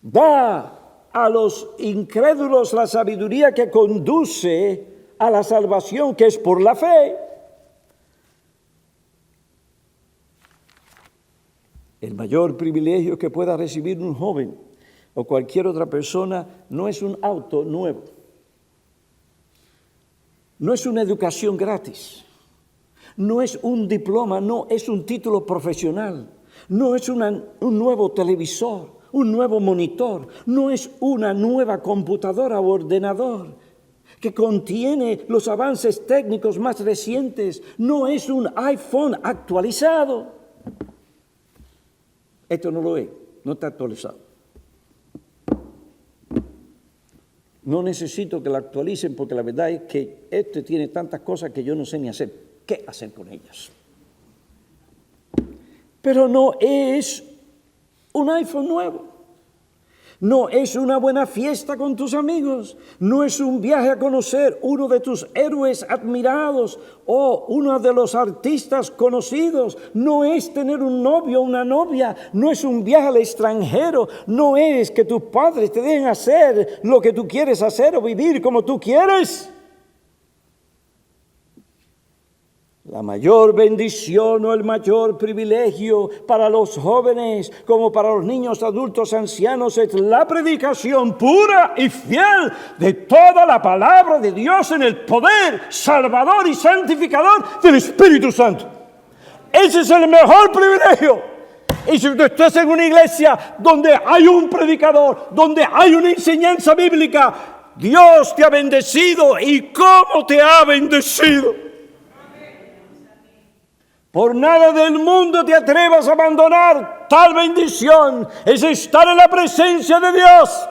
Da a los incrédulos la sabiduría que conduce a la salvación, que es por la fe. El mayor privilegio que pueda recibir un joven o cualquier otra persona no es un auto nuevo. No es una educación gratis, no es un diploma, no es un título profesional, no es un nuevo televisor, un nuevo monitor, no es una nueva computadora o ordenador que contiene los avances técnicos más recientes, no es un iPhone actualizado. Esto no lo es, no está actualizado. No necesito que la actualicen porque la verdad es que este tiene tantas cosas que yo no sé ni qué hacer con ellas. Pero no es un iPhone nuevo. No es una buena fiesta con tus amigos. No es un viaje a conocer uno de tus héroes admirados o uno de los artistas conocidos. No es tener un novio o una novia. No es un viaje al extranjero. No es que tus padres te dejen hacer lo que tú quieres hacer o vivir como tú quieres. La mayor bendición o el mayor privilegio para los jóvenes como para los niños, adultos, ancianos es la predicación pura y fiel de toda la palabra de Dios en el poder salvador y santificador del Espíritu Santo. Ese es el mejor privilegio. Y si tú estás en una iglesia donde hay un predicador, donde hay una enseñanza bíblica, Dios te ha bendecido. ¿Y cómo te ha bendecido? Por nada del mundo te atrevas a abandonar tal bendición. Es estar en la presencia de Dios.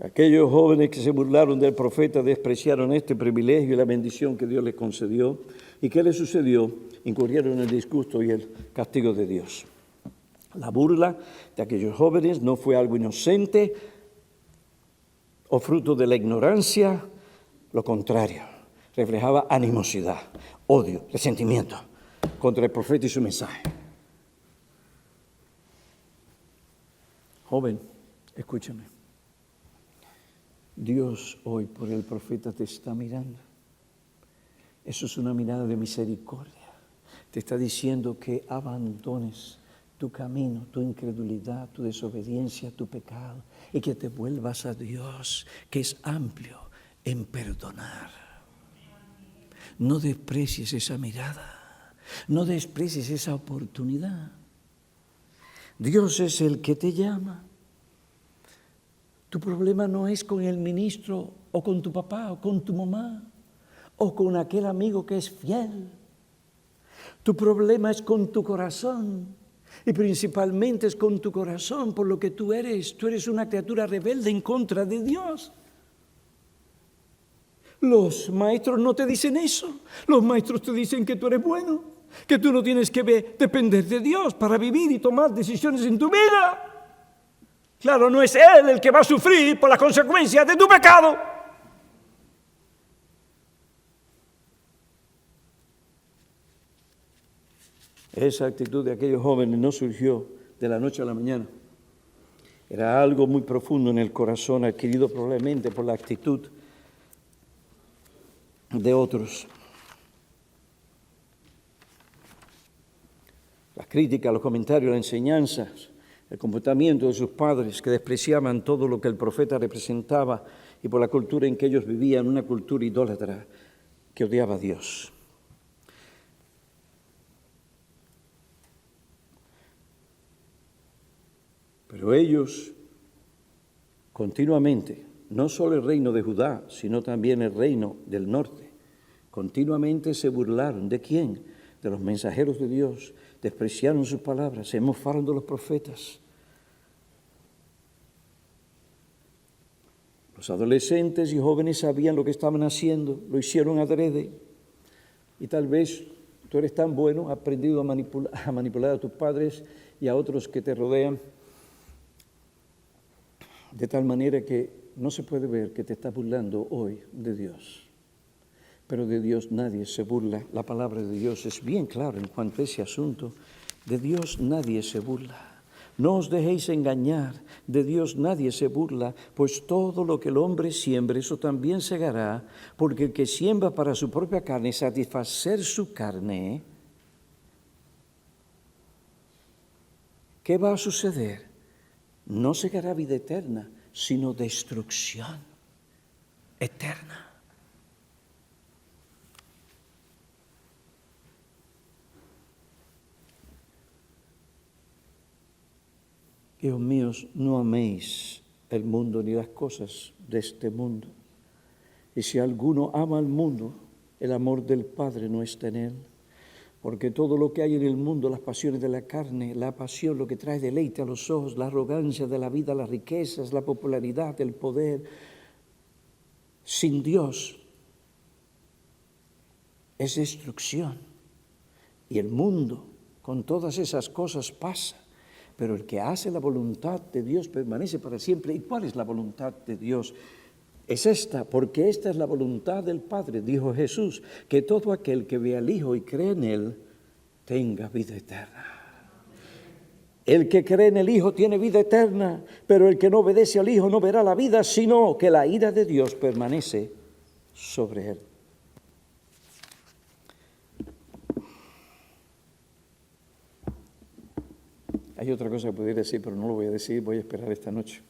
Aquellos jóvenes que se burlaron del profeta despreciaron este privilegio y la bendición que Dios les concedió. ¿Y qué les sucedió? Incurrieron en el disgusto y el castigo de Dios. La burla de aquellos jóvenes no fue algo inocente o fruto de la ignorancia. Lo contrario, reflejaba animosidad, odio, resentimiento contra el profeta y su mensaje. Joven, escúchame. Dios hoy por el profeta te está mirando. Eso es una mirada de misericordia. Te está diciendo que abandones tu camino, tu incredulidad, tu desobediencia, tu pecado y que te vuelvas a Dios, que es amplio en perdonar. No desprecies esa mirada, no desprecies esa oportunidad. Dios es el que te llama. Tu problema no es con el ministro o con tu papá o con tu mamá o con aquel amigo que es fiel. Tu problema es con tu corazón y principalmente es con tu corazón por lo que tú eres. Tú eres una criatura rebelde en contra de Dios. Los maestros no te dicen eso. Los maestros te dicen que tú eres bueno, que tú no tienes que depender de Dios para vivir y tomar decisiones en tu vida. Claro, no es Él el que va a sufrir por las consecuencias de tu pecado. Esa actitud de aquellos jóvenes no surgió de la noche a la mañana. Era algo muy profundo en el corazón, adquirido probablemente por la actitud de otros. Las críticas, los comentarios, las enseñanzas, el comportamiento de sus padres que despreciaban todo lo que el profeta representaba y por la cultura en que ellos vivían, una cultura idólatra que odiaba a Dios. Pero ellos continuamente, no solo el reino de Judá, sino también el reino del norte, continuamente se burlaron. ¿De quién? De los mensajeros de Dios, despreciaron sus palabras, se mofaron de los profetas. Los adolescentes y jóvenes sabían lo que estaban haciendo, lo hicieron adrede. Y tal vez tú eres tan bueno, has aprendido a manipular a tus padres y a otros que te rodean, de tal manera que no se puede ver que te estás burlando hoy de Dios. Pero de Dios nadie se burla. La palabra de Dios es bien clara en cuanto a ese asunto. De Dios nadie se burla. No os dejéis engañar, de Dios nadie se burla, pues todo lo que el hombre siembre, eso también segará, porque el que siembra para su propia carne, satisfacer su carne, ¿qué va a suceder? No segará vida eterna, sino destrucción eterna. Hijos míos, no améis el mundo ni las cosas de este mundo. Y si alguno ama al mundo, el amor del Padre no está en él. Porque todo lo que hay en el mundo, las pasiones de la carne, la pasión, lo que trae deleite a los ojos, la arrogancia de la vida, las riquezas, la popularidad, el poder, sin Dios, es destrucción. Y el mundo, con todas esas cosas, pasa. Pero el que hace la voluntad de Dios permanece para siempre. ¿Y cuál es la voluntad de Dios? Es esta, porque esta es la voluntad del Padre, dijo Jesús, que todo aquel que ve al Hijo y cree en Él, tenga vida eterna. El que cree en el Hijo tiene vida eterna, pero el que no obedece al Hijo no verá la vida, sino que la ira de Dios permanece sobre él. Hay otra cosa que pudiera decir, pero no lo voy a decir, voy a esperar esta noche.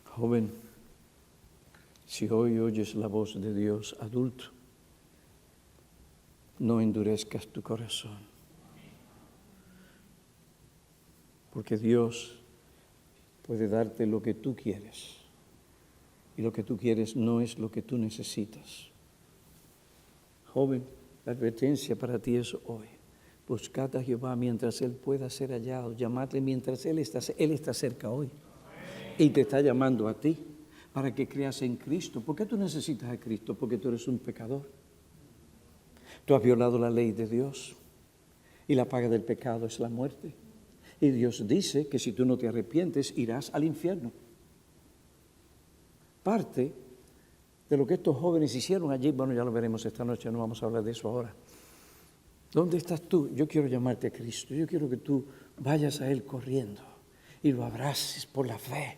Joven, si hoy oyes la voz de Dios, adulto, no endurezcas tu corazón. Porque Dios puede darte lo que tú quieres. Y lo que tú quieres no es lo que tú necesitas. Joven, la advertencia para ti es hoy. Buscad a Jehová mientras Él pueda ser hallado. Llamadle mientras Él está cerca hoy. Y te está llamando a ti para que creas en Cristo. ¿Por qué tú necesitas a Cristo? Porque tú eres un pecador. Tú has violado la ley de Dios. Y la paga del pecado es la muerte. Y Dios dice que si tú no te arrepientes, irás al infierno. Parte de lo que estos jóvenes hicieron allí, bueno, ya lo veremos esta noche, no vamos a hablar de eso ahora. ¿Dónde estás tú? Yo quiero llamarte a Cristo. Yo quiero que tú vayas a Él corriendo y lo abraces por la fe.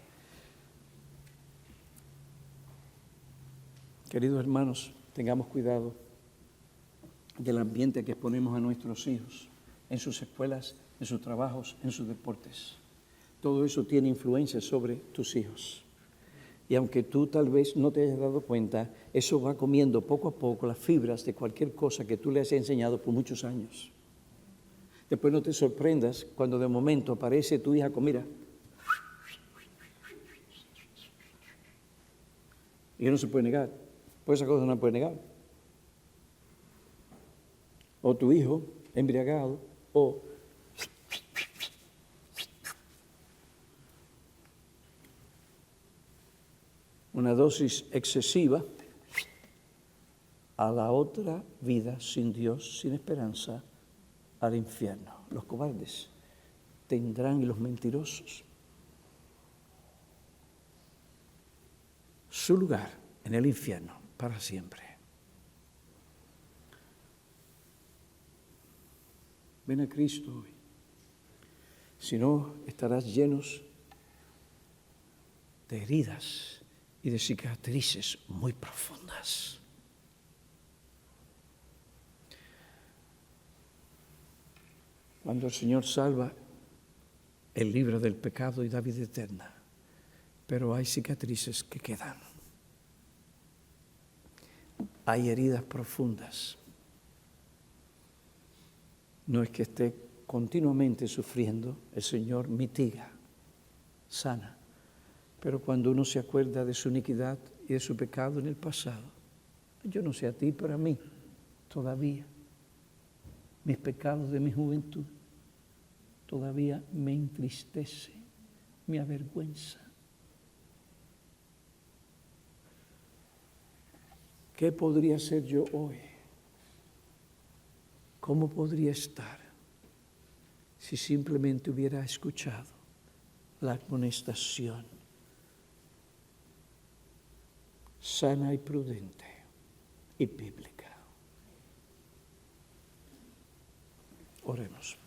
Queridos hermanos, tengamos cuidado del ambiente que exponemos a nuestros hijos, en sus escuelas, en sus trabajos, en sus deportes. Todo eso tiene influencia sobre tus hijos. Y aunque tú tal vez no te hayas dado cuenta, eso va comiendo poco a poco las fibras de cualquier cosa que tú le has enseñado por muchos años. Después no te sorprendas cuando de momento aparece tu hija con, mira, y no se puede negar, pues esa cosa no se puede negar. O tu hijo embriagado, o una dosis excesiva a la otra vida sin Dios, sin esperanza, al infierno. Los cobardes tendrán, y los mentirosos, su lugar en el infierno para siempre. Ven a Cristo hoy. Si no, estarás llenos de heridas y de cicatrices muy profundas. Cuando el Señor salva, Él libra del pecado y da vida eterna, pero hay cicatrices que quedan. Hay heridas profundas. No es que esté continuamente sufriendo, el Señor mitiga, sana. Pero cuando uno se acuerda de su iniquidad y de su pecado en el pasado, yo no sé a ti, pero a mí todavía, mis pecados de mi juventud, todavía me entristece, me avergüenza. ¿Qué podría ser yo hoy? ¿Cómo podría estar si simplemente hubiera escuchado la amonestación sana y prudente y bíblica? Oremos.